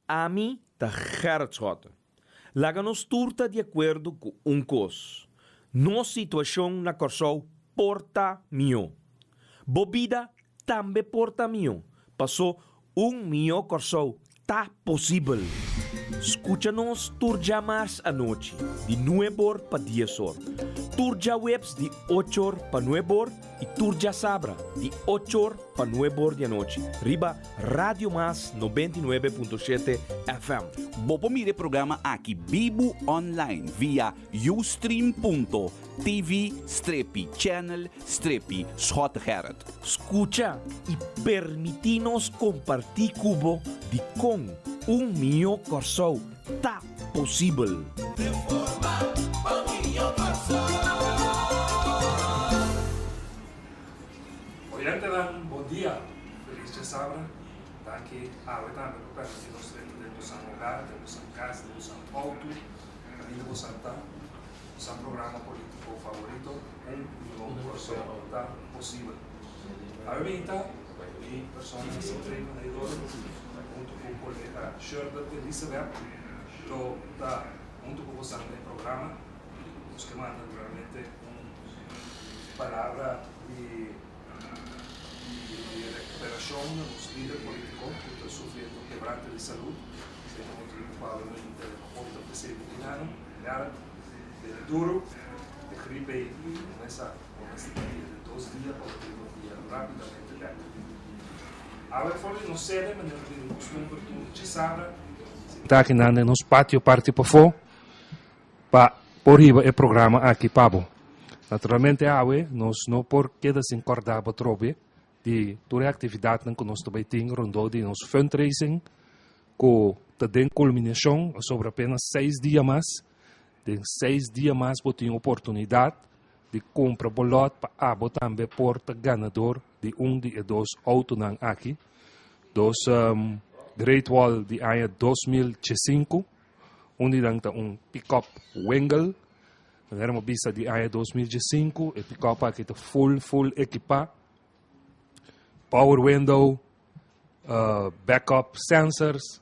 A mim tá Gertschota. Laga nos turta de acordo com cos. Nossa situação na Corsol porta mio. Bobida também porta mio. Passou mio Corsol tá possível. Escucha-nos turja mais à noite, de 9 para 10 horas. Turja webs de 8 horas para 9 horas e turja sabra de 8 horas para 9 horas da noite. Riba Radio Mas 99.7 FM. Bopo mire programa aqui Bibo online via ustream.tv/channel/Schotgerrit. Escucha e permitinos compartir cubo de com mio Corsol tá possível. Oyente dan bom dia, feliz de sabra. Está aqui a oitava do pé de nós dentro do São Hogar, dentro do São Casa, dentro do São Auto, ainda do Santa, São programa político favorito, mio Corsol tá possível. A evita e pessoas empreendedoras junto com o colega Sherda Elizabeth, está junto com você no programa, os que mandam realmente uma palavra de recuperação nos líderes políticos que estão sofrendo quebrante de saúde, sendo muito provavelmente de ponto de ser dinano, de duro, de gripe com essa dia de 2 dias para o dia rapidamente perto. Agora foi no sede, mas não tem costume de sabra. Está aqui nos pátio parte para fora, para por riba o programa aqui pabo. Naturalmente nós não por queda sem corda para trobe de toda a atividade que nós também temos rondou de nos fundraising com tem culminação sobre apenas 6 dias mais. De 6 dias mais você tem oportunidade de comprar bolot para também porta ganador de de 2 autos aqui. Dos Great Wall de ano 2005, onde tem pick-up Wengel. Nós éramos vista de ano 2005, e pick-up aqui está full equipado. Power window, backup sensors,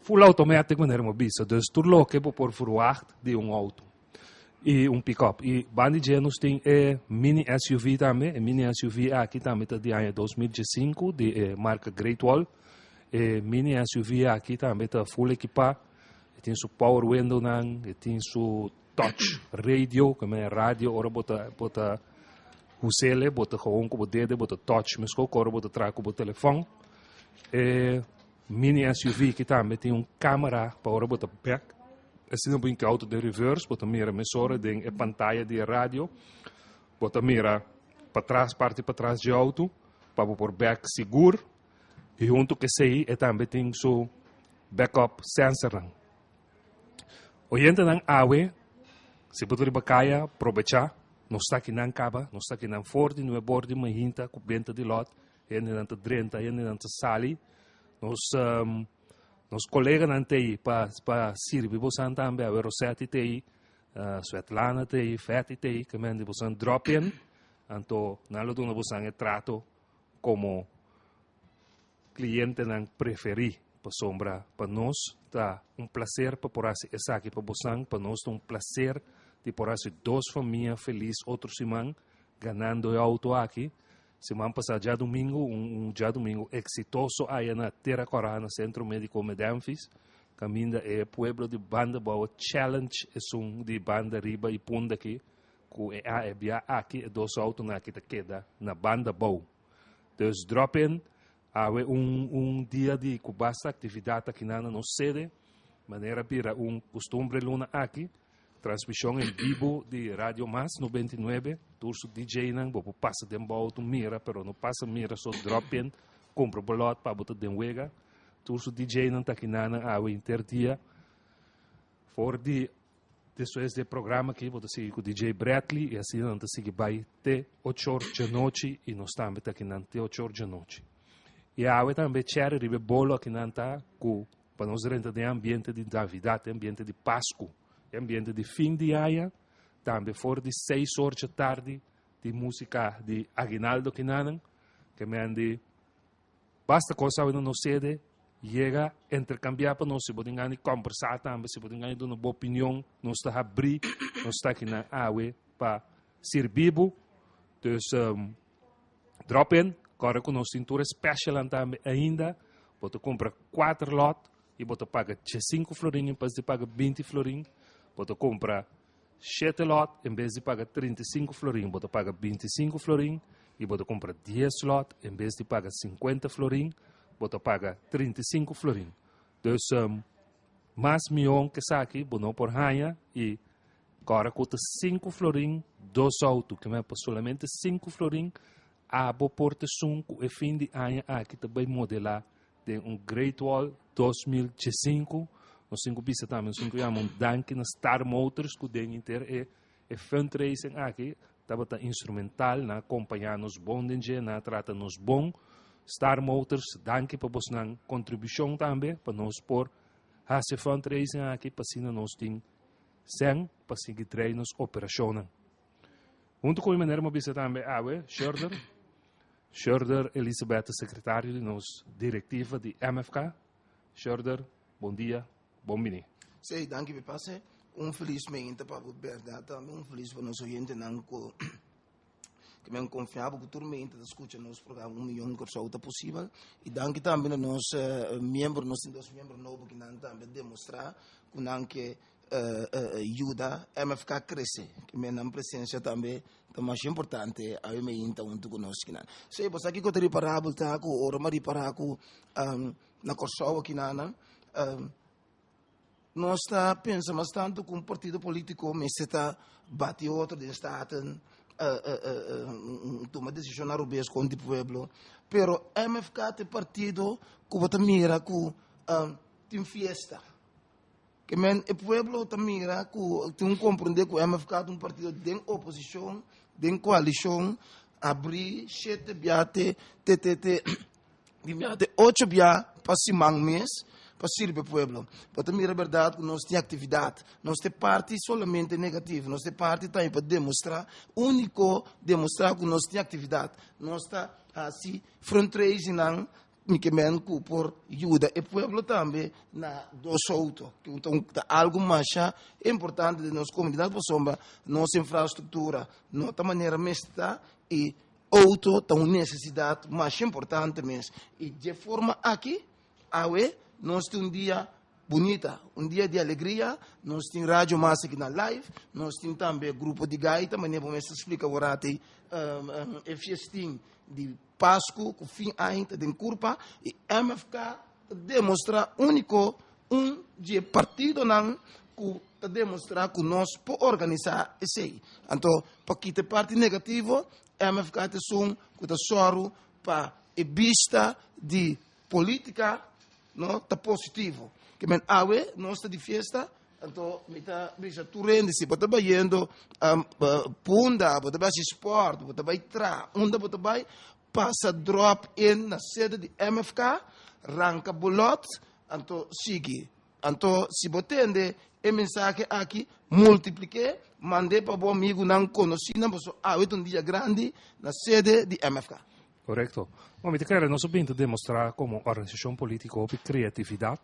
full automatic, nós éramos vista. Dus tudo que por verwacht de auto. E pick-up. E Bandit nós tem mini SUV também. Mini SUV aqui também está de ano 2005, de marca Great Wall. E mini SUV aqui também está full equipado. Tem seu power window, tem seu touch radio, que é rádio, ora bota usele, bota gewoon com o dedo, bota touch, mas ora bota traga com o telefone. E mini SUV que também tem câmera para ora bota back. Assim não tem auto de reverse, bota mira emissora, tem a pantalla de rádio, bota mira para trás, parte para trás de auto, para pôr back seguro, e junto que sei, também tem seu backup sensor. Oyente ng awe, se você bacaya, aproveitar, não está aqui na caba, não está aqui na forte, não é bordo, mas hinta, com benta de lot, e não está drenta, e não está sali, nos colegas não tem para servir você também, a Rossetti tem, Svetlana tem, Feti tem, que mende você drop in, então não lo dona você trato como cliente não preferi para sombra para nós tá prazer para por assim essa aqui para você, para nós tá prazer de por assim 2 famílias felizes outro semana ganhando o auto aqui. Semana passada, já domingo, já domingo exitoso aí na Terra Corá, no Centro Médico Medemphis. Caminho é pueblo de banda boa challenge é de banda riba e punda aqui, que é aqui 2 autos na que queda na banda boa. Então drop in, há dia de que basta atividade aqui na sede, maneira para costumbre luna aqui. Transmissão em vivo de Rádio Mas 99, turso DJ não, vou passar de volta mira, pero não passa mira, só drop in, compra bolot para botar de wega, turso DJ não tá aqui na ao interdia, for de depois do programa aqui, vou seguir com o DJ Bradley e assim não tá seguir vai até 8 horas da noite e nós também tá aqui na até 8 horas da noite. E a água também chega ribe bolo aqui na tá com para nós renta de ambiente de Navidad, ambiente de Páscoa. Ambiente de fim de ano, também fora de 6 horas da tarde, de música de Aguinaldo Quinanan, que me ande basta cosa no sede llega a intercambiar para nós, se podem ganhar conversar também, se podem ganhar uma boa opinião, nós está abrir, nós está aqui na água para ser vivo, dus drop in, agora com nós cintura special também ainda, você compra 4 lotes e você paga 5 florinhos, em vez de pagar 20 florinhos, você compra 7 lotes, em vez de pagar 35 florinhos, você paga 25 florinhos, e você compra 10 lotes, em vez de pagar 50 florinhos, você paga 35 florinhos. Dus, mais milhão que está aqui, você não por ranha, e agora custa 5 florinhos, 2 autos, que é somente 5 florinhos, a boa porta 5, e fim de ano aqui também modelar de Great Wall 2015, nós 5 pisa também, nós 5 chamamos Danke na Star Motors, que o dia inteiro é fundraising aqui, estava instrumental, na acompanhar nos bons dinheiro, na trata nos bom. Star Motors, Danke para você na contribuição também, para nós por fazer fundraising aqui, para assim nós tem 100, para seguir treinos, operações. Junto com a maneira, uma vez também, Schurder Elizabeth, secretário de nossa diretiva de MFK. Schurder, bom dia, bom mini. Sim, danke, me passe. Infelizmente, para a verdade, também infelizmente, nós oyentes não que me confiava que todo mundo escuta nosso programa 1 milhão de pessoas possível e danke também a nós membros, nós temos membros novos que não também demonstrar que não que ajuda a MFK crescer, que minha presença também é mais importante a mim então junto conosco. Se você aqui que eu teria parado, tá com o Romari parado na Corsoa aqui nós está pensando bastante com um partido político, mas está bate outro de estado, toma decisão na rubês com o povo, pero MFK é partido que você mira que tem fiesta. Que o povo também mira que tem compreender que o MFK é um partido de oposição, de coalição, abrir 7 biate, TTT, 8 biate para simang mês, para servir o povo. Para mim, é verdade que nós temos atividade. Nós temos parte somente negativa. Nós temos parte também para demonstrar, único demonstrar que nós temos atividade. Nós estamos assim, fundraising, que por ajuda. E o povo também, na dos outros. Então, algo mais importante de nossa comunidade, para nossa infraestrutura, nossa maneira de estar e outro tem uma necessidade mais importante mesmo. E de forma aqui, nós temos dia bonita, um dia de alegria, nós temos rádio massa aqui na live, nós temos também grupo de gaita, mas vamos explicar agora tem festim de Páscoa, com fim ainda de curva, e MFK demonstra único de partido não que demonstrar que nós podemos organizar isso aí. Então, para que a parte negativa, MFK é que está soro para a vista de política, não está positivo. Que men awe nós está de festa, então me está brisa turende se bota baiendo punda, bota bai sport, bota bai tra, onda bota bai passa drop in na sede de MFK, ranca bolot, então sigue. Então se botende e mensagem aqui multiplique, mande para o amigo não conhecido, mas awe um dia grande na sede de MFK. Correcto. Ma mi quero non so bene dimostrare come organizzazione politica o creatività,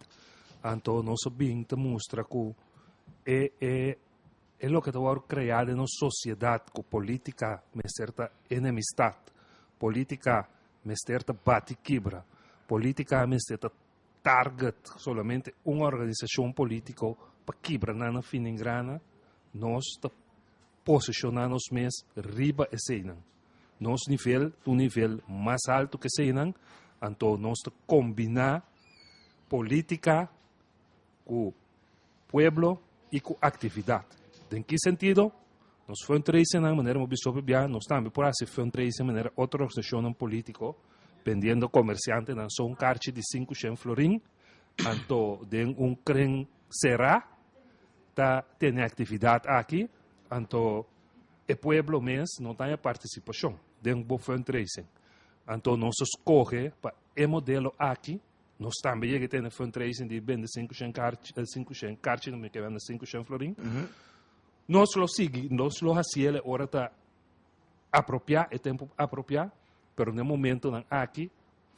anto non so bene mostra che è lo che devo creare una società con politica με certa enemistad, politica με certa batiquibra, politica με certa target, solamente un'organizzazione politica per quibra nana fin in grana, nos posicionamos mes riba e seinan. Nosso nível, um nível mais alto que Seinan, então nós combinar política com o povo e com atividade. Em que sentido? Nós fundraising de maneira muito bem, nós também por assim fundraising de maneira outra organização política, vendendo comerciante na sua caixa de 500 florim, então de crem será, tem atividade aqui, então o povo mesmo não tem participação. De um bom fundraising. Então, nós escolhemos para o modelo aqui, nós também temos fundraising de vender 500 cartas, não me quero 500 florim. Nós lo seguimos, nós lo hacemos, hora está apropriar, é tempo apropriar, mas no momento aqui,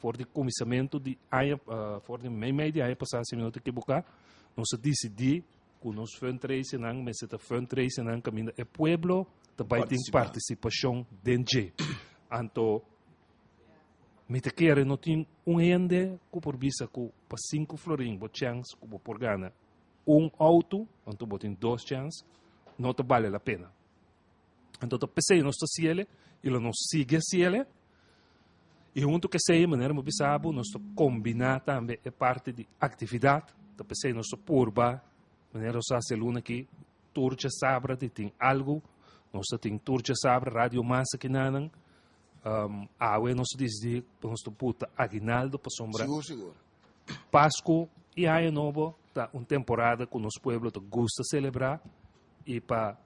voor de comissamento de ano, voor de mei de ano passado, se me não te equivocar, nós decidi que nós fundraising nang, mas esta fundraising nang caminho é pueblo, também tem participação dentro. Anto, me te quer não tem ende que por vista que para 5 florin, por chance, que por gana auto, anto botin 2 chance, não te vale a pena. Então, eu pensei nós ciele, ele não sigue ciele, e junto que sei, maneira muito sabe, nós combinar também é parte de atividade, eu pensei nós purba, maneira nós fazer luna aqui, turja sabra, tem algo, nós tem turja sabra, rádio massa que nanang, awe nós diz nós puta aguinaldo para sombra, Seguro. Páscoa e ano novo, tá uma temporada que o nosso povo gosta de celebrar, e para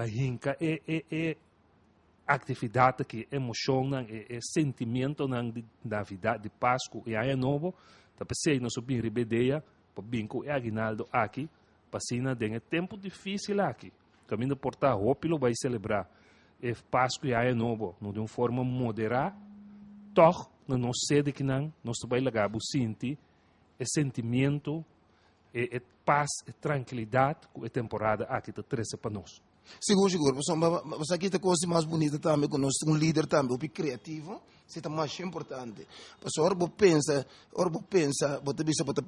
hinca é atividade que emociona, é sentimento de Navidad, de Páscoa e Ano Novo. Tá pensei nós bem ribedeia, para binco e aguinaldo aqui, para sina tem tempo difícil aqui. Caminho portar roupa vai celebrar é Páscoa e Ano Novo, de uma forma moderada, toch não sei de que não, nós vai legar o sentir, é sentimento, é paz, é tranquilidade, é temporada aqui que traz para nós. Seguro. Você aqui tem coisa mais bonita também, que nós temos um líder também, um criativo, isso é mais importante. Porque a hora você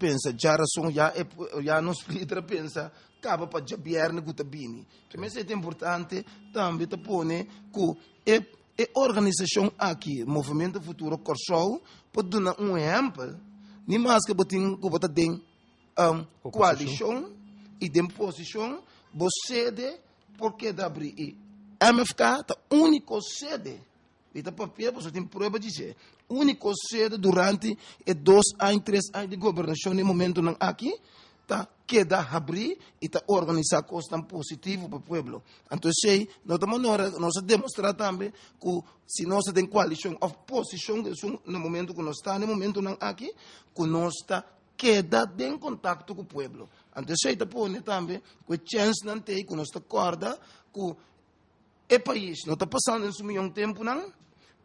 pensa, já nos líder pensa, acaba para já viernes que está bem. Também é importante também te pone que a organização aqui, Movimento Futuro Corsol, pode dar um exemplo, nem mais que você tem coalição e de posição, você porque da abrir MFK tá único sede e tá papel você tem prova de dizer único sede durante 2 anos 3 anos de governação no momento não aqui tá queda abrir e tá organizar coisas tão positivo para o povo. Então sei nós nós demonstrar também que se nós tem coalição of posição no momento que nós está no momento não aqui que nós está queda em contato com o povo. Então, se está pondo também que a chance não tem, que nós está corda, que o país não está passando em um tempo, não,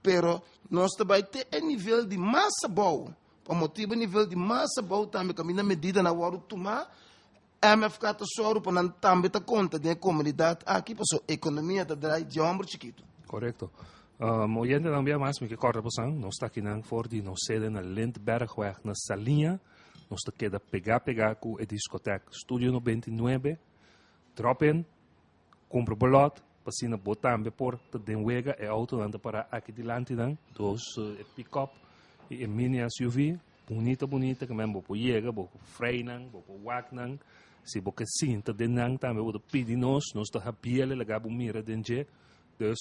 mas nós também tem um nível de massa boa. Por motivo nível de massa boa também, que a minha medida na hora de tomar, MFK está só para não também está conta da comunidade aqui, para a economia está de ombro chiquito. Correto. Oyente também mais, me que corta por sang, nós está aqui na Fordi, nós sede na Lindbergweg, na Salinha, nós está queda pegar com a discoteca Studio 99, drop-in, compra bolot, passina botambe por de wega e auto anda para aqui delante dan, dos pick-up e mini SUV, bonita, que mesmo bo chega, bo freio bo wak nang, se bo que sinta de nang também bo pedir nós está habiele legar bo mira dentro, dus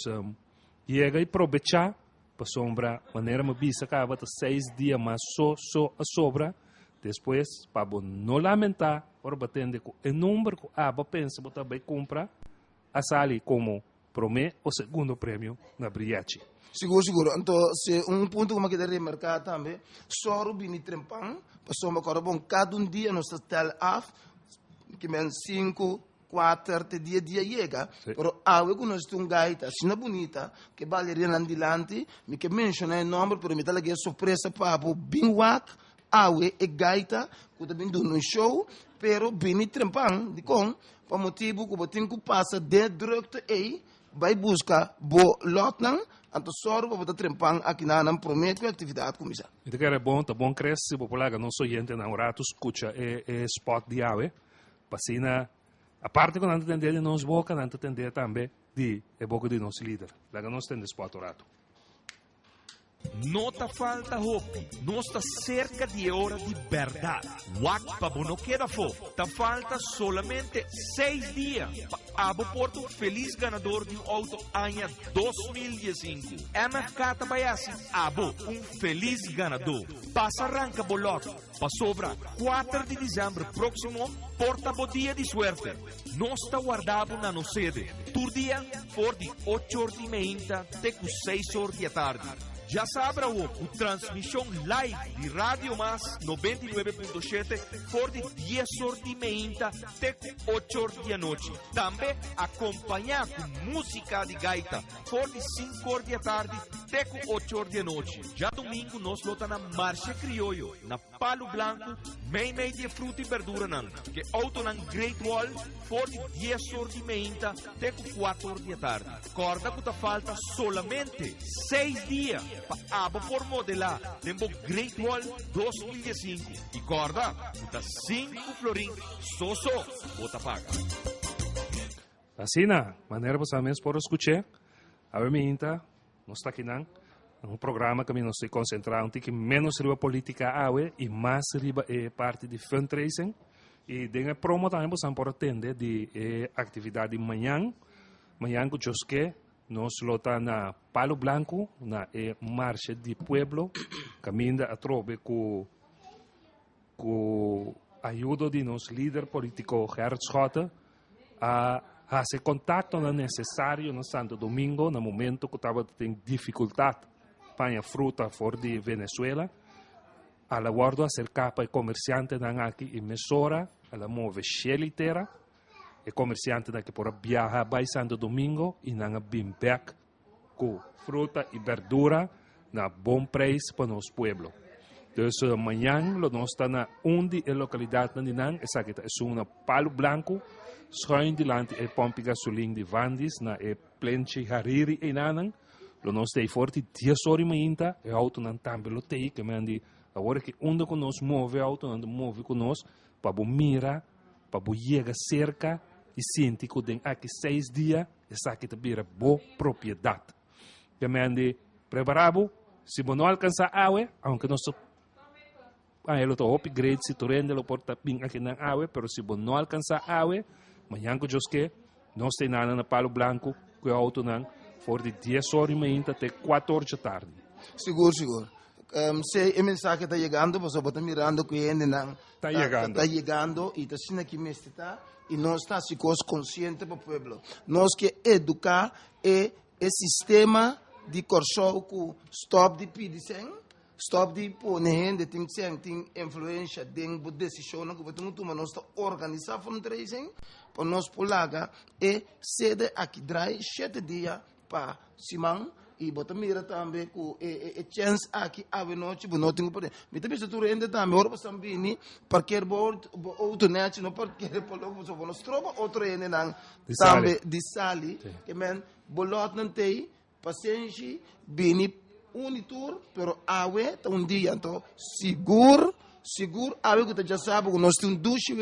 chega e aproveitar para sombra maneira me bisa acaba 6 dias mas só a sobra. Depois, para não lamentar, por batendo com o número que a pensa que também compra, a sali como promete o segundo prêmio na Briachi. Seguro. Então, se ponto que eu quero remarcar também, só o bini trempang, passou uma coisa bom, cada dia nós estamos af, que men 5, 4 dia chega, pero awe que nós temos gaita, assim bonita, que valeria lá dilante, me que menciona o nome, pero me tá lá que é surpresa para o binwak, awe e gaita que também do no show pero bini trempang di com para motivo que botin que passa de direto aí vai buscar bo lot nan anto soro para trempang aqui na não promete atividade como isso então que é bom tá bom cresce popular não sou gente na rato escuta spot de awe passina a parte quando atender de nós boca não atender também de boca de nosso líder lá nós tem spot rato. No te falta hope, no está cerca de hora de verdad. Wakpa no queda fo, te falta solamente 6 días. Abo Porto, feliz ganador de un auto año 2015. MFK Tabayasi, Abo, un feliz ganador. Pasa arranca boloto, pa sobra 4 de diciembre próximo, porta bodia de suerte. No está guardado na no sede. Tur dia for de 8 horas de meia até 6 horas da tarde. Já sabe o transmissão live de Rádio Mas 99.7 for de 10 horas de manhã até 8 horas da noite. Também acompanhar com música de gaita for de 5 horas da tarde até 8 horas da noite. Já domingo nós lota na Marcha Criollo, na Palo Blanco, meio de fruta e verdura nan, que auto na Great Wall for de 10 horas de manhã até 4 horas da tarde. Corda que falta solamente 6 dias para aba por modelar tempo Great Wall 2015 e corda está 5 florin só bota paga. Assim, na maneira você mesmo por escutar, a minha nós está aqui um programa que nós se concentrar um pouco menos sobre a política e mais sobre parte de fundraising e de promo também você pode atender de atividade de manhã que eu nós lota na Palo Blanco, na Marcha de Pueblo, caminha a trobe com a ajuda de nosso líder político Gerard Schotten a fazer contato necessário no Santo Domingo, no momento que estava tendo dificuldade para a fruta fora de Venezuela, a la guarda acercar para o comerciante aqui em Mesora, ela move shelitera, e comerciante que por viajar para Santo Domingo e não bem back com fruta e verdura na bom preço para nosso pueblo. Então, amanhã nós estamos na onde a localidade de Nan, é uma Palo Blanco, schuin dilante e pompe gasolina de Vandis na Plenche Hariri e Nanan. Nós temos forte 10 horas e meia e auto não também lo tem que mandi agora que onde que nós move auto onde move com nós para mirar para chegar cerca e sentir que tem aqui 6 dias essa aqui também é boa propriedade. Que mandi preparado se não alcançar água, aunque nós ele está upgrade se tu rende lo porta bem aqui na água, pero se não alcançar água, amanhã que eu que nós temos na Palo Blanco que auto não for de 10 horas e meia até 4 horas da tarde. Seguro. Se a mensagem está chegando, você está mirando que ainda não está chegando e está sendo aqui mesmo e nós estamos conscientes para o povo. Nós que educar o sistema de corso com stop de pedicem, stop de poner de tem influência de decisão que você toma, nós está organizar fundraising para nós polaga e sede aqui drai 7 dias para Simão e bota mira também com chance aqui a noite não tem poder me também se tu rende também ora passam bem parquear board outro net não parquear por logo só vamos tropa outro rende não também de sali que men bolot não tem paciência bem unitur pero awe dia então seguro awe que já sabe que nós temos duche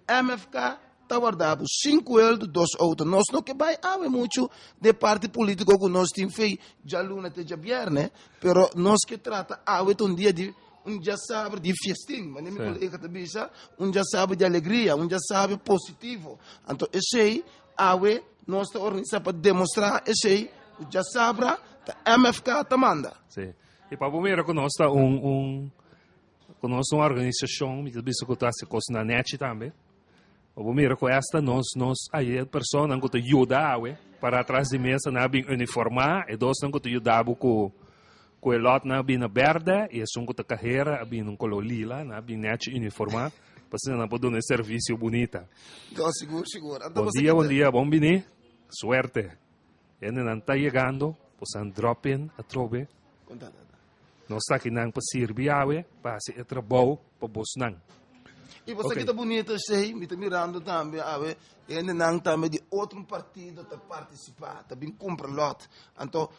MFK está guardado 5 euros, 2 autos. Nós não que vai haver muito de parte política que nós temos feito já luna até já viernes, pero nós que trata haver dia de já sabe de festim, mas nem me colega também já sabe de alegria, já sabe positivo. Então esse aí haver nós está organizado para demonstrar esse aí já sabe a MFK tá manda. Sim. E para o primeiro que nós está uma organização, que bisa que está se costa na net também. O mira com esta nós aí a pessoa não que ajuda para atrás de mesa na bem uniformar e dois não que ajuda com o lot na bem verde e são que carreira bem um color lila na bem net uniformar para se não pode dar serviço bonita. Seguro. Bom dia, bom bini, suerte. Ainda não está chegando, possam drop in a trobe. Nós está aqui não para servir para se trabalho para vos não. E você que está bonita, sei, me está mirando também, e ainda não também de outro partido está participar, também compra lot. Então,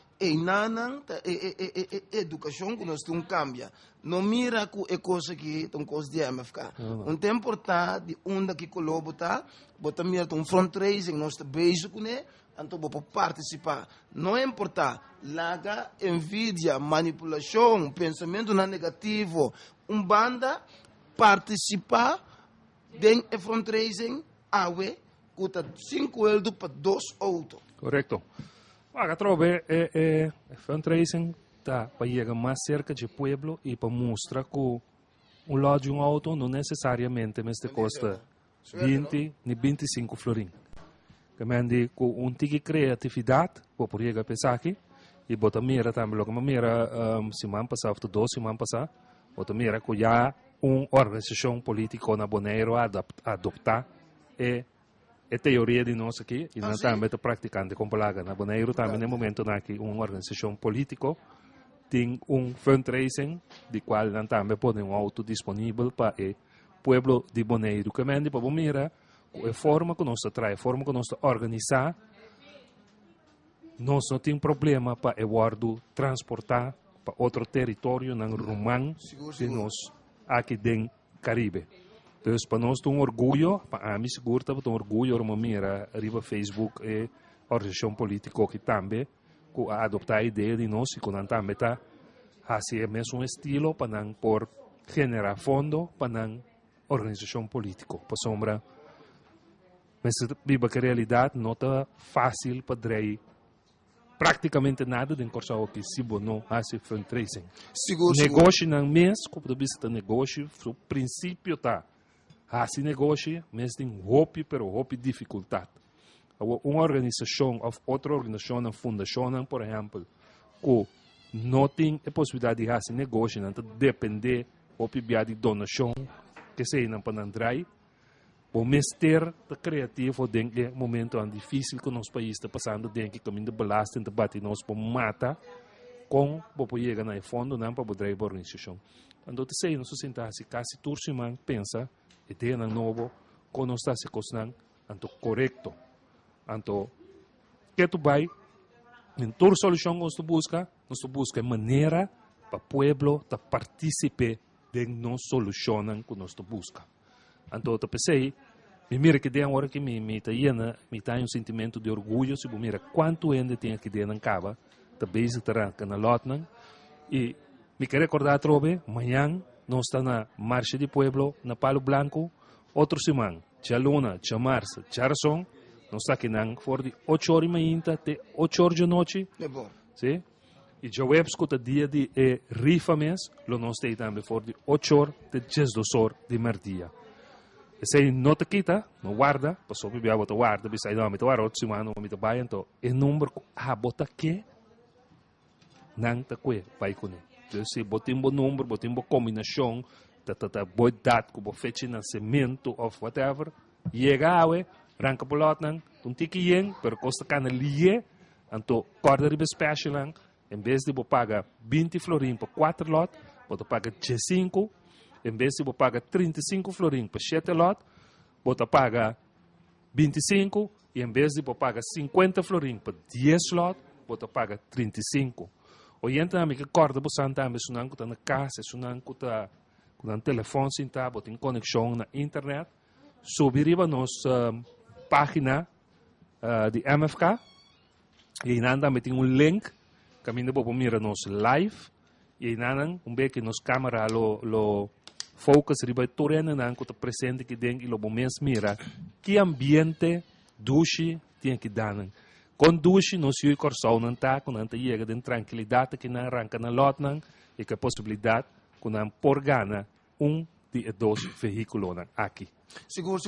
educação que nós temos cambia. Não mira com a coisa que tem coisa de MFK. Um tempo importante de onde que colobo está, bota mira um fundraising nós está beijo com ele, então vou participar. Não é importante, laga, envidia, manipulação, pensamento não negativo, banda participar em fundraising awe custa 5 euros para 2 autos. Correto. Agora trobe fundraising tá para chegar mais cerca do pueblo e para mostrar que um lado de um auto não necessariamente custa 20 nem 25 florin. Que mande com um tique criatividade para chegar a pensar aqui E bota mira também, logo mira semana passada, ou 2 semanas passadas, bota mira que já organização política na Bonaire adoptar a teoria de nós aqui, e nós também estamos praticando com Palaga. Na Bonaire também, no momento, que uma organização política tem fundraising, de qual nós também podemos auto disponível para o povo de Bonaire. Que mende para mira, a forma que nós traz, a forma que nós organizar, nós não temos problema para transportar para outro território no Rumang de nós aqui dentro do Caribe. Então, para nós é orgulho, para mim seguro, é orgulho, uma mira, arriba Facebook e organização política que também adoptar a ideia de nós e que nós também está fazendo o mesmo estilo para não por generar fundo para não organização política. Para sombra, mas viva que a realidade não está fácil para trazer praticamente nada de corso que se não faz fundraising. Negócio não mês, como tu viste negócio, o princípio tá. Assim negócio, mas tem hope, pero hope dificuldade. Uma organização ou outra organização, uma fundação, por exemplo, que não tem a possibilidade de fazer negócio, não depender de donação, que seja não para entrar. O mestre criativo dentro do momento difícil que o nosso país está passando, dentro do caminho de balasto, debate nós para mata, com para chegar no fundo, não para poder a organização. Então, sei, nós sentamos quase todos os semanas, pensa, ideia novo, com nós está se cozinhando, então correto. Então, que tu vai, em toda solução que nós busca maneira para o povo participar de nossa solução que nós busca. Então, eu pensei, mira que tem hora que me tá sentimento de orgulho, se mira quanto ainda tem aqui dentro na cava, também se terá que na lotnan, e me quero recordar trove, amanhã nós está na Marcha de Pueblo, na Palo Blanco, outro semana, tia Luna, tia Marça, tia Razão, nós está aqui na for de 8 horas e meia até 8 horas de noite, sim? E já web escuta dia de rifa mês, nós está também for de 8 horas até 12 horas de merdia. Se não te quita, não guarda, passou para o botar guarda, bisa não, me toar outro semana, não me toar então, o número bota que não te que vai com ele. Então se botar um número, botar uma combinação, boa data, boa fecha de nascimento ou whatever, chega a arranca por lá, não tem que ir, pero custa cana lie, então corda riba special, em vez de pagar 20 florim para 4 lot, você paga 15. Em vez de você pagar 35 florim para 7 lotes, você paga 25. E em vez de você pagar 50 florim para 10 lotes, você paga 35. Hoje então, que corda você também, se não está na casa, se não está com um telefone, se está em conexão na internet, subir a nossa página de MFK, e aí também tem link, caminho para mirar nosso live, e aí que nos câmera lo focus riba torena nan ko presente que den ilo moments mira que ambiente dushi tem que dar com dushi no se corso não tá com anta chega de tranquilidade que não arranca na lot nan e que possibilidade com não por gana de dois veículos aqui seguro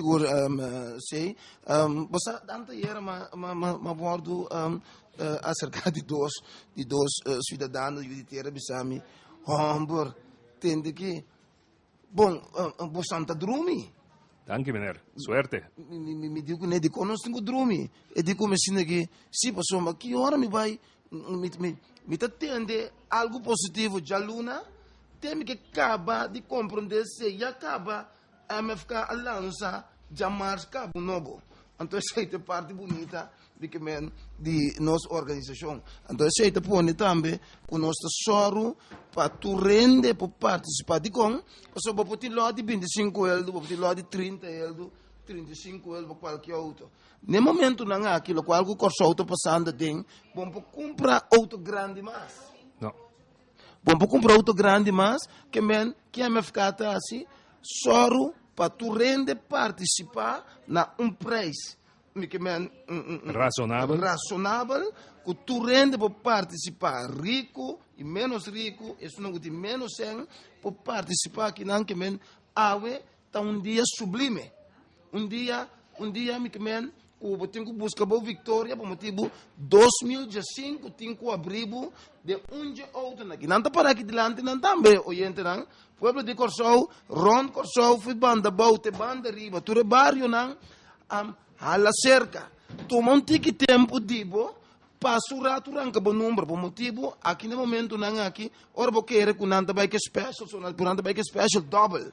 sei você anta era ma bordo acerca de dois cidadãos de terra bisami Hamburg tende que bom, você está dormindo? Danke, meneer. Suerte. Me digo que nem de quando nós temos dormir. Eu digo me ensina que se passou, mas que hora me vai me atende algo positivo de aluna, tem que acabar de compreender se já acaba a MFK a lança de março cabo novo. Então essa é a parte bonita de nossa organização. Então essa é a parte também que nós estamos para tu rende para participar de com, você pode ter lá de 25 euros, pode ter lá de 30 euros, 35 euros para qualquer outro. No momento não há aquilo, qualquer coisa auto passando tem, vamos comprar auto grande mais. Não. Vamos comprar auto grande mais, que a MFK está assim, só para tu rende participar na preço razonável, que tu rende para participar rico e menos rico, isso não tem menos sem, para participar que não que awe tá dia sublime, dia Cuba tem que buscar boa vitória por motivo 2005 tem que abrir de onde outro aqui. Não está para aqui delante, não também, oyente não. Pueblo de Corsou, Ron Corsou, fui banda bote, banda riba, ture barrio não, a la cerca. Toma um tique tempo dibo, passo rato ranca bom número, por motivo aqui no momento não aqui, ora vou querer que não vai que special, por não vai que special double.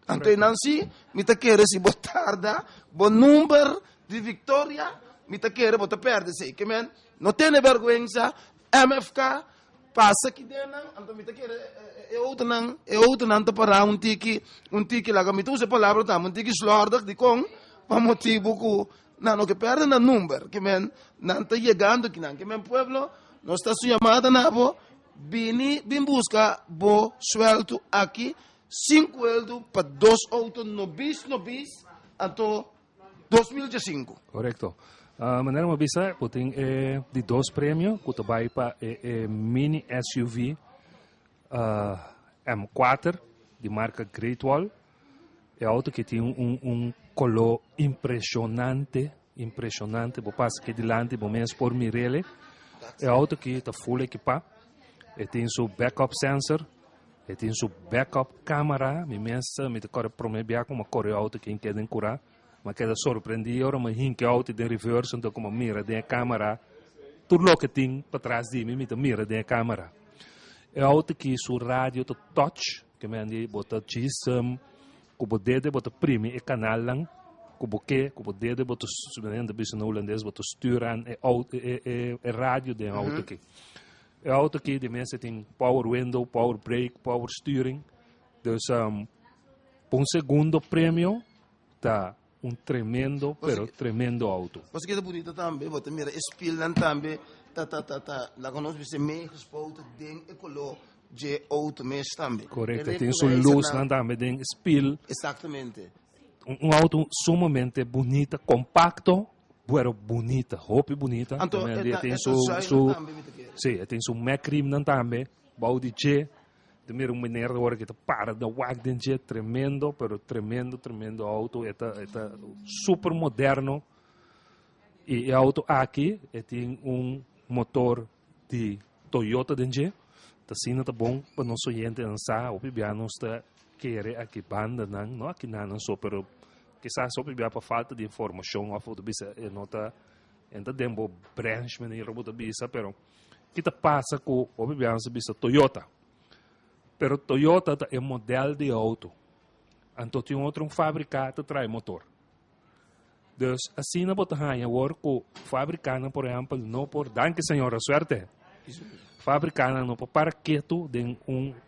Então não se, me tá querer se botar da bom número de vitória, me tá querer botar perde sei, que men, não tem vergonha, MFK passa aqui dentro, então me tá querer é outro não tá para um tique lá, me tu usa palavra tá, um tique slordak de com, por motivo que não que perde na número, que men, não tá chegando que men pueblo, não está sua chamada na bo, vim buscar bo suelto aqui 5 euros para 2 autos no bis, até 2005. Correcto. Maneira uma bisa, puting de 2 prêmios, que vai para mini SUV M4 de marca Great Wall. É auto que tem color impressionante, vou passar aqui delante, vou mesmo por Mirele. É auto que está full equipado, tem seu backup sensor, tem seu backup câmera, me corre prometer como corre auto que quer curar, mas queda surpreendido, ora me hinke auto de reverse, então como mira de câmera, tudo o que tem para trás de mim, mira de câmera. É auto que seu rádio tá touch, que me andi bota GSM, cubo dedo bota prime e canal lang, cubo dedo bota subvenendo bis no holandês bota sturen e rádio de auto que. É auto que de mensen tem power window, power brake, power steering. Dus por segundo prêmio tá tremendo auto. Você que é bonita também, você mira, espelham também, lá conosco você meio resposta de color de auto mesmo também. Correto, tem sua luz também, tem espelho. Exatamente. Auto sumamente bonita, compacto, pero bonita, roupa bonita. Então, tem seu Macrim também, bau de G, de mir meneer agora que para da Wagden G, tremendo auto, é super moderno. E auto aqui tem motor de Toyota G, tá sendo tá bom para nosso gente dançar, o piano está querer aqui banda não aqui não só pero quizás só para falta de informação a foto bisa nota ainda dembo branch maneira robota bisa pero kita passa com o bibiano bisa Toyota pero Toyota é modelo de auto então tem outro fabricante traz motor dus assim na bota hanha agora com fabricante por exemplo não por danke senhora suerte fabricante não por para quieto de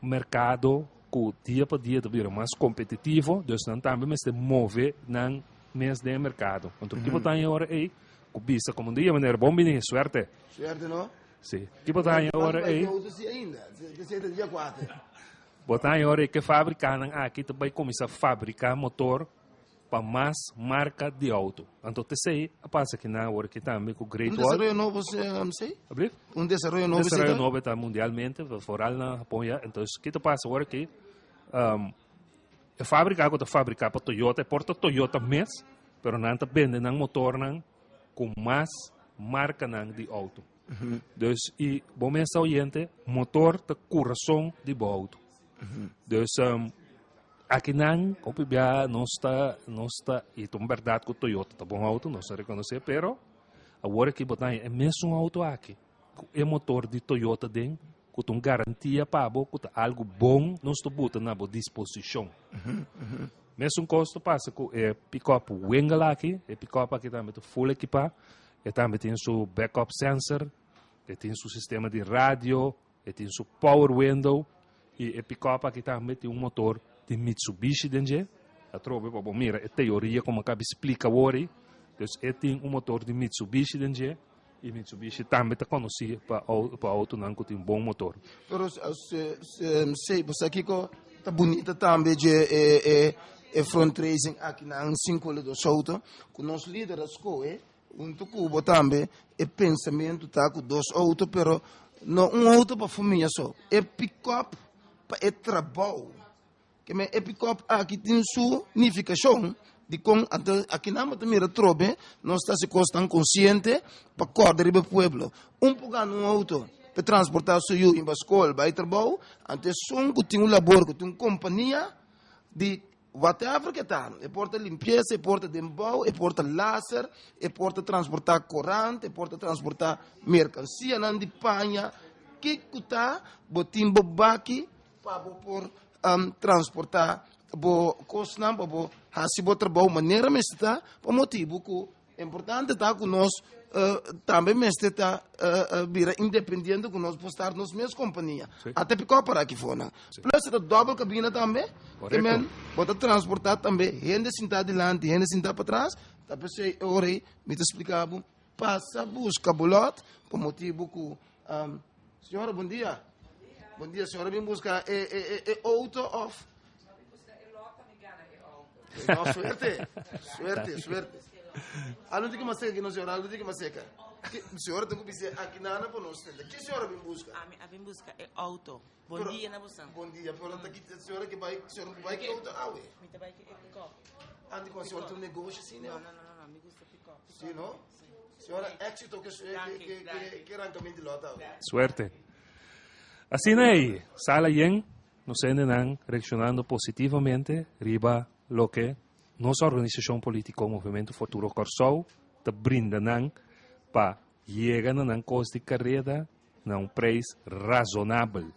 mercado que dia para dia está mais competitivo, dus não também se move no mês de mercado. Então, que botar agora aí, que bisa como dia maneira bom bem suerte. Suerte não? Sim. Que botar agora aí. Ainda, dia 4. Botar agora aí que fabricar aqui também começa a fabricar motor para mais marca de auto. Então, te sei, passa aqui na hora que também com Great Wall. Desarrollo novo, sei? Abrir? Desarrollo novo. Desarrollo novo está mundialmente, fora na Japão. Então, o que passa agora que a fábrica agora fabricar para Toyota, porta Toyota mesmo, pero não está vendendo motor com mais marca de auto. Então, e bom mensa oyente, motor está coração de auto. Então, aqui não está, e é verdade que o Toyota está bom auto, não se reconhece, pero agora que botar é mesmo auto aqui, é motor de Toyota dentro, que tem garantia para que algo bom não está botando na disposição. Mesmo custo passa com é pick-up Wengala aqui, é pick-up aqui também está full equipado, e também tem seu backup sensor, e tem seu sistema de rádio, e tem seu power window, e é pick-up aqui também tem motor de Mitsubishi dentro. A tropa para mira, é teoria como acaba explica hoje. Então, tem motor de Mitsubishi dentro. E Mitsubishi também está conhecido para auto não que tem bom motor. Pero sei, você aqui está bonita também de front racing aqui na 5 do auto, com os líderes junto com também é pensamento tá com 2 autos, pero não auto para família só, é pick-up para trabalho. Que é pick-up aqui tem sua significação di con aqui na mira trobe não está se tão consciente para correr riba pueblo pagando auto para transportar seu em para escola para trabalho antes que tem labor que tem companhia de whatever que tá e porta limpeza e porta dembau e porta laser e porta transportar corante e porta transportar mercancia não de panha que custa botim bobaki para por transportar bo cosnam bo hasibo trabalho maneira mas está por motivo que importante tá que nós também mas está vira independente que nós postar nos mesmas companhia até picar para aqui fora plus a double cabina também que men pode transportar também gente sentada delante gente sentada para trás tá pensei ore me te explicava passa busca bolot por motivo que senhora bom dia senhora vem buscar auto of no, suerte. Algo que mais que não senhora, algo que mais seca. Senhora tem que dizer aqui na para nós. Que senhora vem buscar? A vem buscar é auto. Bom dia na você. Bom dia, pero aqui senhora que vai que auto awe. Me te vai que é pick-up. Ande com a senhora tem negócio assim, né? Não, me gusta pick-up. Sim, não? Senhora, éxito que arrancamento de lota. Suerte. Assim aí, sala yen, nos están reaccionando positivamente riba lo que nossa organização política, o Movimento Futuro Corsou, te brinda para chegar a custo de carreira a preço razonável.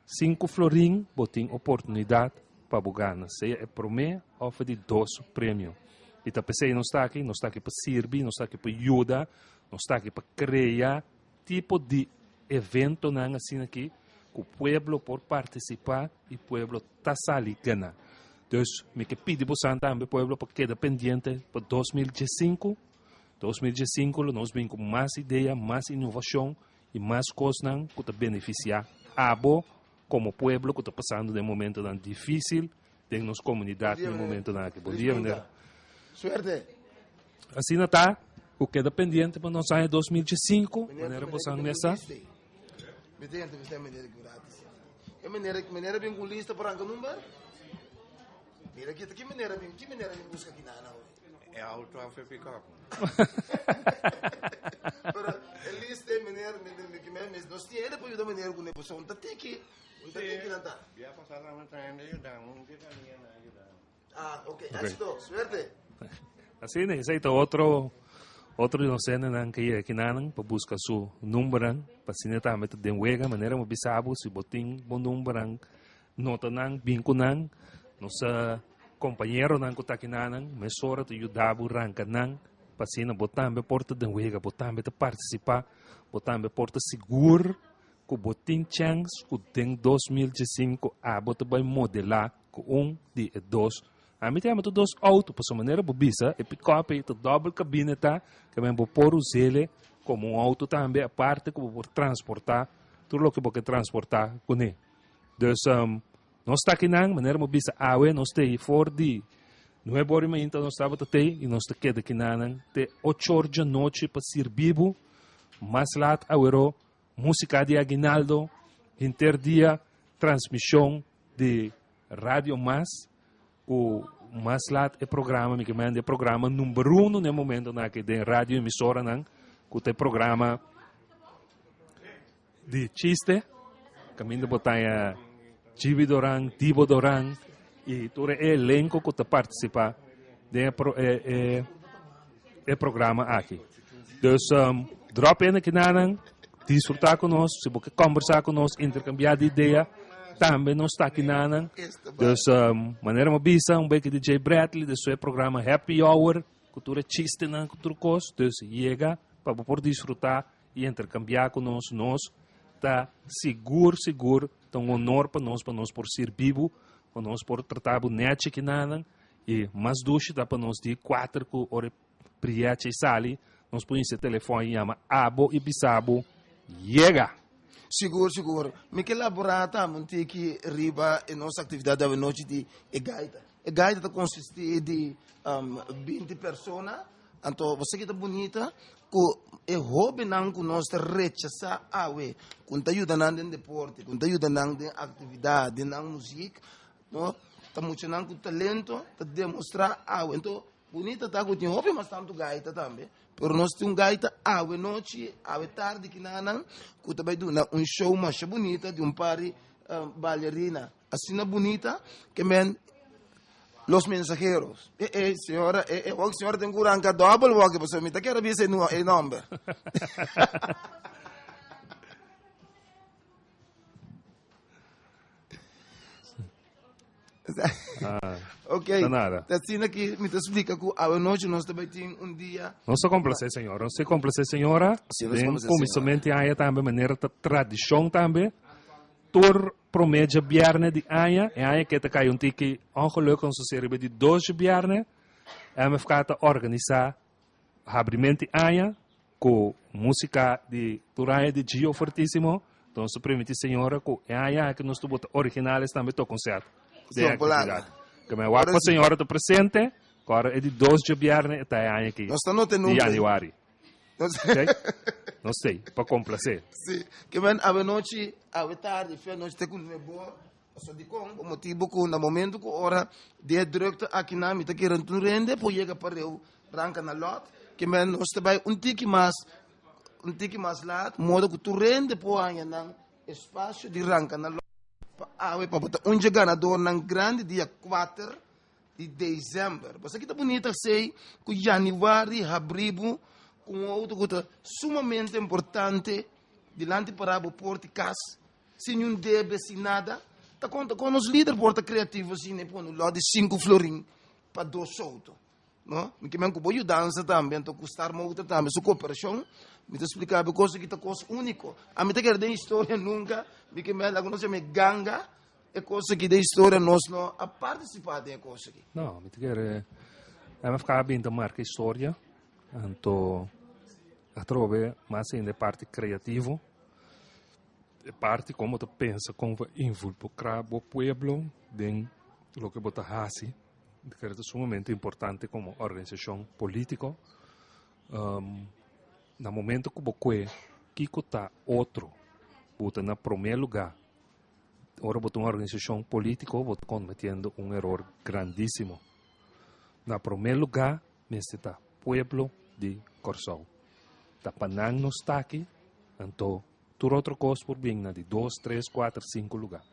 5 florim botem oportunidade para ganhar, seja o primeiro ou de 2 prêmios. E tá pensei, não está aqui para servir, não está aqui para ajudar, não está aqui para criar tipo de evento assim aqui, que o povo pode participar e o povo está salindo. Então, me que pedi para também o povo para quedar pendente para 2015. 2015 nós vem com mais ideia, mais inovação e mais coisas que te beneficiar abo como povo que está passando de um momento difícil em nossa comunidade no momento que bom dia, maneira. Suerte. Assim não está, o que é pendente para nós em 2015, maneira passando nessa. Me tem entrevista maneira grátis. É maneira bem com lista para o número. Mira aqui, que maneira bem busca aqui na É auto a pick-up. Pero a lista é maneira que mesmo nós temos depois da maneira com a pessoa tá tem que não tá. Ya pasar la traen de ayuda, un día también ayuda. Ah, okay. Éxito, suerte. Assim, necessita outro inocente que nanan para buscar su número para sineta met de wega maneira mo bisabo si boting bon número nota nang binko nang nossa companheiro nang kutakinan mesora to yudabu ranka nang pasina botambe porta de wega botambe te participar botambe porta seguro ku boting chance ku tem 2015 a bota vai modelar ku de 2. A mim tem dois autos, por maneira bobisa, e pick-up e double cabineta, que vem por usar como auto também, a parte que vou transportar, tudo o que vou transportar com ele. Então, nós está aqui na maneira bobisa, nós temos for de, não é bom então nós estamos aqui, e nós estamos aqui na te 8 horas da noite para ser vivo, mais lá, música de Aguinaldo, interdia, transmissão de Rádio Mais, o mais lá é programa, me é programa número 1 no momento na que tem rádio emissora não, que tem programa de chiste, caminho de botar Chibi Doran, Tibo Doran e todo o elenco que participa do programa aqui. Então, drop in aqui na desfrutar conosco, se você conversar conosco, intercambiar de ideia. Também não está aqui nada. Então, maneira uma bisa, beco de DJ Bradley, de seu programa Happy Hour, cultura chiste, cultura coisa. Então, chega para poder desfrutar e intercambiar conosco. Nós está seguro, está um honor para nós por ser vivo, para nós por tratar o net aqui nada. E mais duche dá para nós de 4 que hora priate e sali, nós põe esse telefone e chama Abo e Bisabo. Chega! Seguro. Me que laborata monte que riba e nossa atividade da noite de gaita. A gaita consiste de 20 pessoas. Então, você que está bonita, que é hobby não que nós rechaçar awe, que está ajudando no deporte, que está ajudando na atividade, na música, não? tá muito com talento, tá demonstrar algo. Então, bonita tá com o hobby, mas tanto gaita também. Pero nós temos gaita algo noite, algo tarde que não, que também do show mais bonita de pari bailarina. Assim na bonita, que men los mensajeros. Senhora, a senhora tem curanca double walk, você me tá querendo ver esse nome. Ok, nada. assim aqui me explica que a noite nós também temos dia. Não se complace, senhora. Não se complace, senhora. Sim, não se Bem, complace, como somente há também maneira de tradição também. Tur promedia viernes de aia, e aia que te cai tiki ongeluk onze serie de 12 viernes. En we gaan organizar abrimento de aia com música de Turaya de Gio Fortissimo. Então, se permite, senhora, com aia que nós temos originais também to concerto. De atividade. Que me guarda a senhora do presente, agora é de 12 de viernes até aia aqui. Nós estamos De januário. Ok? Não sei, para complacer. Sim, que vem a noite, a tarde, a noite tem que ver boa. Só de com o motivo que no momento que hora de drukte aqui na mita que tu rende, poi chega para eu ranca na lot, que vem nós também tiki mais lá, modo que tu rende poi na espaço de ranca na lot. Para botar ganador na grande dia 4 de dezembro. Você aqui tá bonita sei que januário, abril um outro que sumamente importante diante para o porticas, sem deve, sem nada, tá conta com os líderes porta criativos assim, põe no lado de 5 florim para 2 solto, não? Que me cubo dança também, to custar muito também, sua cooperação, me explicar a coisa que tá coisa único. A mim te quer de história nunca, me que me lá conosco me ganga, é coisa que de história nós não a participar de coisa aqui. Não, me te quer é ficar bem da marca história, então a trove mais in de parte criativo, de parte como tu pensa como involucrar o pueblo em lo que bota hasi, que é sumamente importante como organização política. No momento que você Kiko tá outro, bota na primeiro lugar. Ora bota uma organização política, bota cometendo erro grandíssimo. Na primeiro lugar, está pueblo de Corsão. Tapanang nos está aqui, então, tudo outro coisa por bem, de 2, 3, 4, 5 lugares.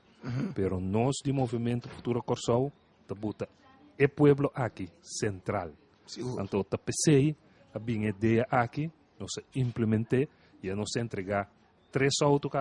Pero nós, de Movimento Futuro Corsão, bota o pueblo aqui, central. Então, tá pensei, a bem ideia aqui, nós implementei, e nós entregar 3 autos que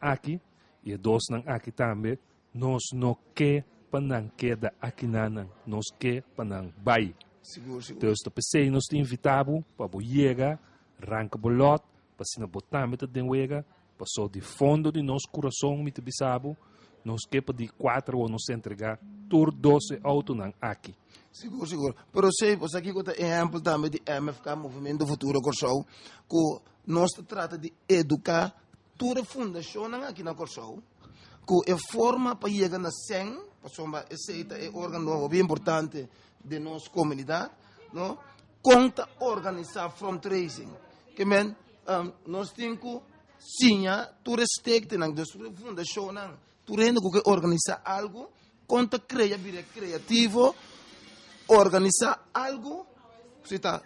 aqui, e 2 aqui também, nós não quer panang queda aqui nanang, nós quer panang vai. Seguro. Então, eu pensei, nós te invitamos para chegar, arranca bolot, para se não botar meta de wega, passou de fundo de nosso coração, me te bisabo, nós quer pedir 4 ou nos entregar, tur 12 autos aqui. Seguro. Pero sei, você aqui conta exemplo também de MFK, Movimento Futuro Corsão, que nós trata de educar toda a fundação aqui na Corsão, que é forma para chegar na SEM, para esse é órgão bem importante de nossa comunidade, não? Conta organizar from tracing, que men nós temos que sim, tu respeita na fundação, tu rende que organizar algo, conta criativo, organizar algo, se tá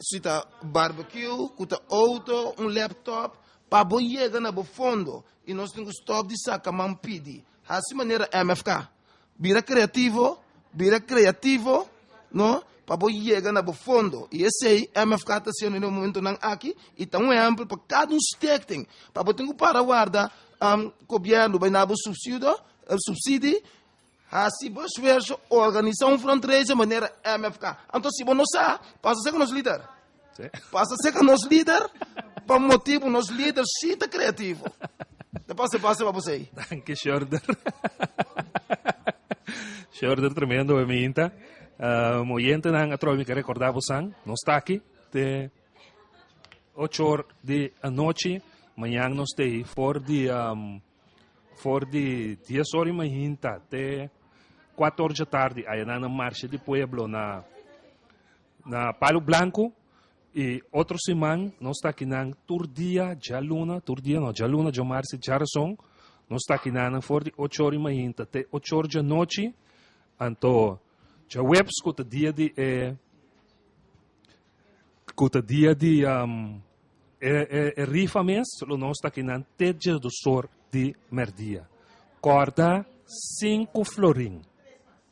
barbecue, cuta auto, laptop, para chegar na fundo e nós temos que stop de sacar mampidi, assim maneira MFK, vira criativo, no? Para chegar na fundo. E esse aí, MFK está sendo no momento aqui, e está exemplo para cada stating. Para botar para guardar, o governo vai dar subsídio, assim, vamos ver, organizar fronteira de maneira MFK. Então, se você não sabe, passa a ser com os líderes. Passa a ser com os líderes, para motivo, os líderes, sim, está criativo. Depois você passa para você. Danke, Schorder. Schorder, tremendo, minta. Moyente nang atromi que recordamos não está aqui de 8 horas da noite, amanhã nós tem for de 10 horas amanhã até 4 horas da tarde aí na marcha de Pueblo na Palo Blanco e outro semana nós está aqui na Turdia Jaluna de Marcia Jarason nós está aqui na for de 8 horas amanhã até 8 horas da noite Anto, já webs kuta dia di rifa mes, lo nós está aqui na teja do sor de merdia. Corda 5 florim.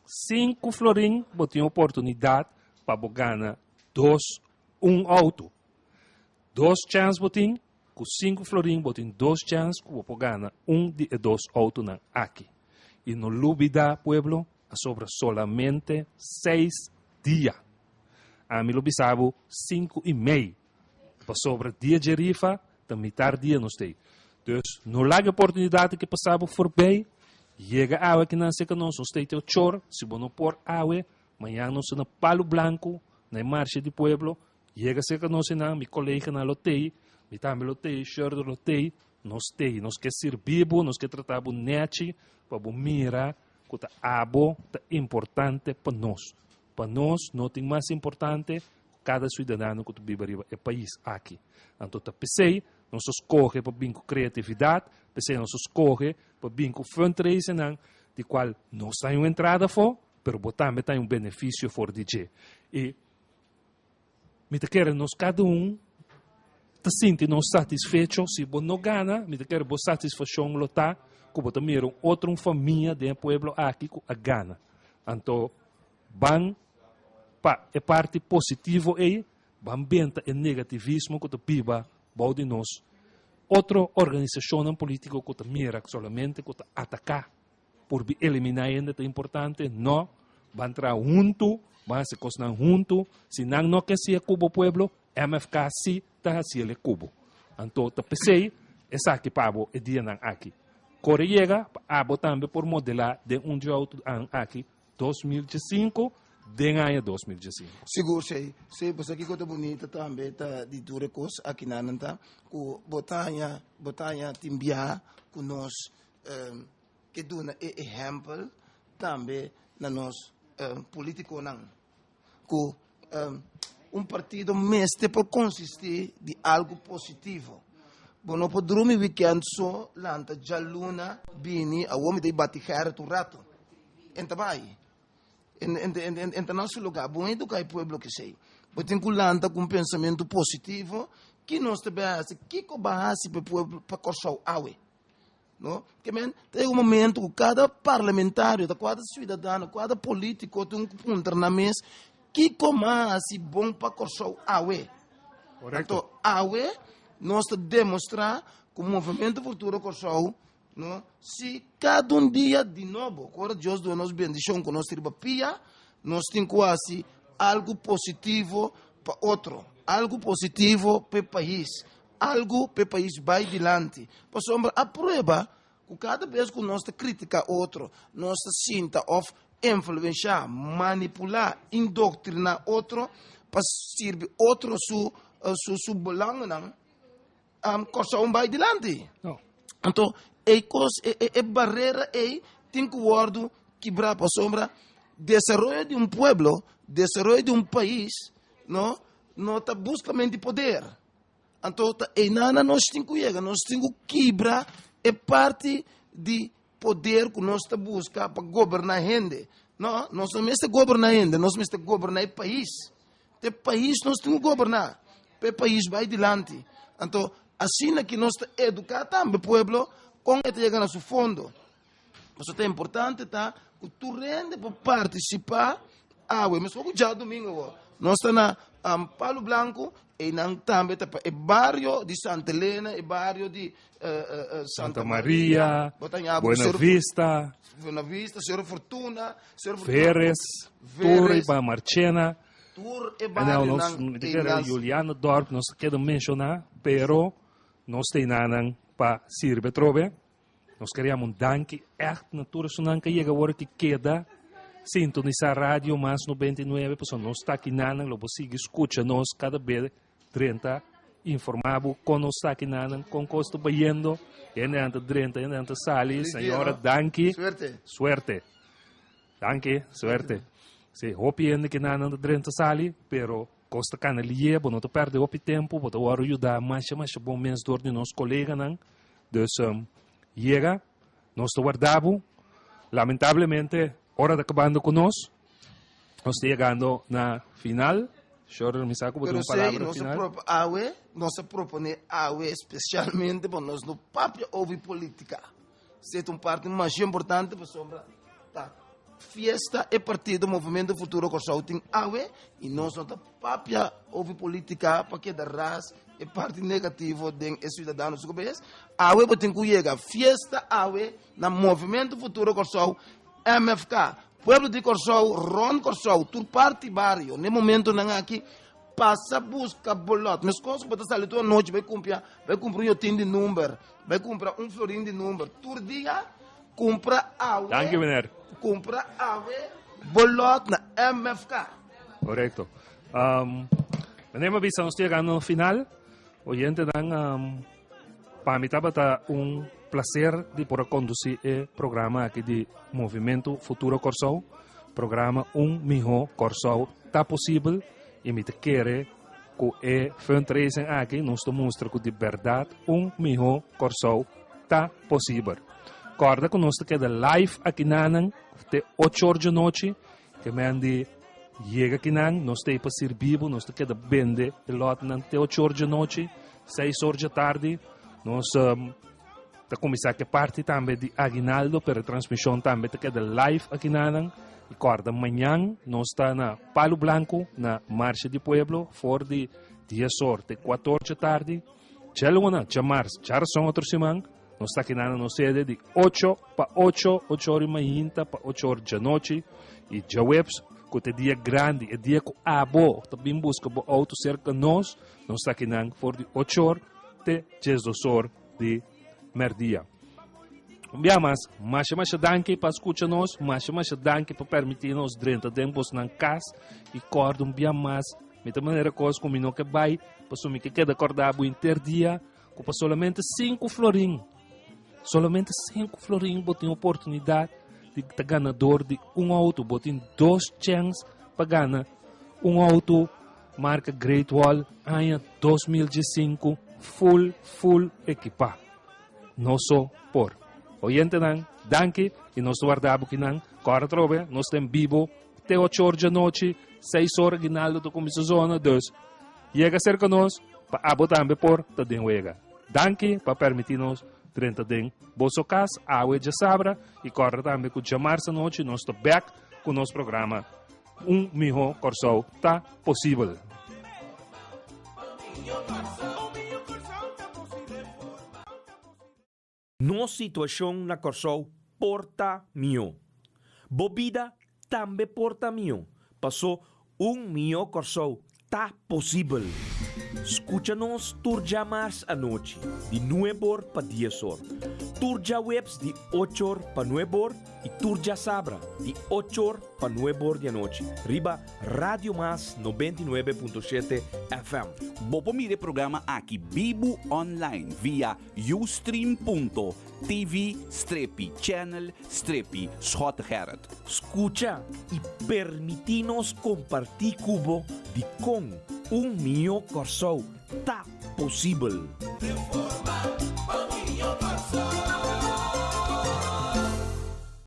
5 florim, botem oportunidade para ganhar um auto. 2 chances botem, com 5 florim, botem 2 chances para ganhar de 2 autos aqui. E no Lubida Pueblo, sobra solamente 6 dias. A mim lo bisabo 5 e meio. Para sobra dia de rifa, também tardia nos tem. Então, não há oportunidade que passava por bem. Chega a água que não sei que nós tem o chor, se não por água, amanhã nós na Palo Blanco, na marcha de Pueblo, chega a ser que nós não, meu colega na lotei, me também lotei, short lotei, nós quer ser vivo, nós quer tratar bonete, para mirar, que a água é importante para nós. Para nós, não tem mais importante cada cidadão que vive no país aqui. Então, pensei, nós escolhe para vir com criatividade, pensei, nós escolhe para vir com fundraising, de qual não tem uma entrada for, mas também tem um benefício for DJ. E, me quero nós cada te sente não satisfeito, se você não ganha, me quero boa satisfação lotar, como também outra família do pueblo aqui que a gana. Então, ban é parte positiva aí, bambenta é negativismo que te piba, bom de nós. Outra organização política que te mira solamente que te atacar, por eliminar ainda é importante, não, van entrar junto, van se costar junto, se não quer ser Cubo pueblo, MFK sim, tá se ele Cubo. Então, te pensei, essa aqui pabo é dia não aqui. Corre chega, abo também por modelar de dia aqui, 2005, de 2015. Seguro, sei, você aqui coisa bonita também, tá de dura coisa aqui na Nanta, com botanha timbia, com nós, que dá exemplo também na nós político não, com partido mestre por consistir de algo positivo. Bono po drumi weekend so lanta jaluna bini a homem de batijar tu rato. Entabai. En nosso lugar, bom educar o povo que sei. Botem culanta com pensamento positivo, que nós te base, que cobase para o povo para cortar awe. No? Que men tem um momento que cada parlamentário, cada cidadão, cada político tem ponto na mesa que comece bom para cortar awe. Então, awe nós te demonstrar que o movimento futuro cortar no? Se cada dia de novo, agora Deus deu nos bendição com nós pia, nós temos quase algo positivo para outro, algo positivo para o país, algo para o país vai adiante. Por sombra, a prova, que cada vez que nós critica outro, nós sinta of influenciar, manipular, indoctrinar outro, para servir outro su belang, corsa vai adiante. Então, é barreira tem que guardar quebrar para sombra desenvolvimento de pueblo, desenvolvimento de país, não tá buscando poder. Então, nada nós temos que chegar, nós temos que quebrar é parte de poder que nós busca para governar a gente. Não, nós não estamos governar a gente, nós estamos governar o país. O país nós temos que governar, o país vai adiante. Então, assim que nós educar também o pueblo, com que chega no seu fundo. Isso é importante, tá? Que tu rende para participar. Mas foi já domingo, nós estamos na Palo Blanco e também é bairro de Santa Helena, é bairro de Santa Maria, Buena Vista, Senhora Fortuna, Veres, Torre para Marchena. Tour é bairro nós Juliano Dorp, nós queremos mencionar, pero nós temos para servir trove. Nós queríamos danke echt natuurlijk zo'n que chega agora que queda sintonizar rádio mais 99, pessoal nós está aqui nanan, lo consigo escuta nós cada vez 30 informado com nós está aqui nanan com costo bayendo e entre 30 e entre sali, senhora danke, suerte, danke, suerte. Se hopi que nanan 30 sali, pero costa canalie, bom não te perde o tempo, bom te ajudar mais bom menos dor de nos colega nan. Dus chega, nós te guardamos, lamentavelmente, hora de acabando con nos. Nos está llegando na final. Shorter, me saco por Pero una sei, palabra nossa final. própria AUE, nossa propõe AUE especialmente para nós no próprio ouvir política. Se é parte mais importante para sombra tá fiesta e partido movimento futuro Corsau tem AUE e nós não tá própria ouvir política para que da ras e parte negativo de cidadãos que bes AUE botem que chega fiesta AUE na movimento futuro Corsau MFK Pueblo de Corsau, Ron Corsau, tur parte barrio, no momento não aqui, passa busca bolot. Mas coisas para sair tua noite, vai comprar um tin de número, vai comprar um florim de número. Tur dia, compra água. Danke, meneer. Compra água, bolot na MFK. Correcto. Meneer Mabisa, nos está llegando al final. Oyente, para mí está un placer de poder conducir el programa aquí de Movimiento Futuro Corsau. Programa Mejor Corsau. Está posible y me quiere que el fundraising aquí nos muestra que de verdad Mejor Corsau está posible. Recorda que nos queda live aquí nanan de 8 horas de noche que me han de llega aqui nos tem para ser vivo, nos queda vende el lot de 8 horas de noche, 6 horas de tarde, nós tá começar que parte também de Aguinaldo, para transmissão também que é live aqui na e corda amanhã nós está na Palo Blanco na Marcha de Pueblo for de 10 horas de 4 horas da tarde chelona chamar char são outro semana nós está aqui na sede de 8 para 8 horas e meia para 8 horas da noite e já webs que é dia grande é dia que abo também busca o auto cerca nós está aqui na for de 8 horas de 12 horas de merdia. Mas danke para escutar-nos, mas danke para permitir-nos dentro de na casa e corda mais, de maneira coisa como não que vai, para sumir que queda acordado interdia, com somente 5 florim. Somente 5 florim, botem oportunidade de ganador de um auto, botem 2 chances para ganhar um auto marca Great Wall, ano 2005, full equipado. Nosso por. Oyente danke e nós guardamos aqui agora trove, nós temos vivo até 8 horas da noite, 6 horas Aguinaldo do começo zona 2. Chega cerca nós para abotar por também chega. Danke para permitir-nos dentro de bolso casa, água de sabra e corre também com chamar-se noite, nós estamos back com o nosso programa Mejor Corsau, tá possível. No situação na Corsau porta mio. Bobida também porta mio. Passou mio Corsau tá possível. Escucha-nos turja mars a noite, de 9 horas para 10 horas. Turja webs de 8 horas para 9 horas e turja sabra de 8 horas para 9 horas da noite. Riba Radio Mas 99.7 FM. Bopo mire programa aqui Bibo online via ustream.tv/channel/Schottergerrit. Escucha e permitinos compartir cubo de com mio Corsau tá possível.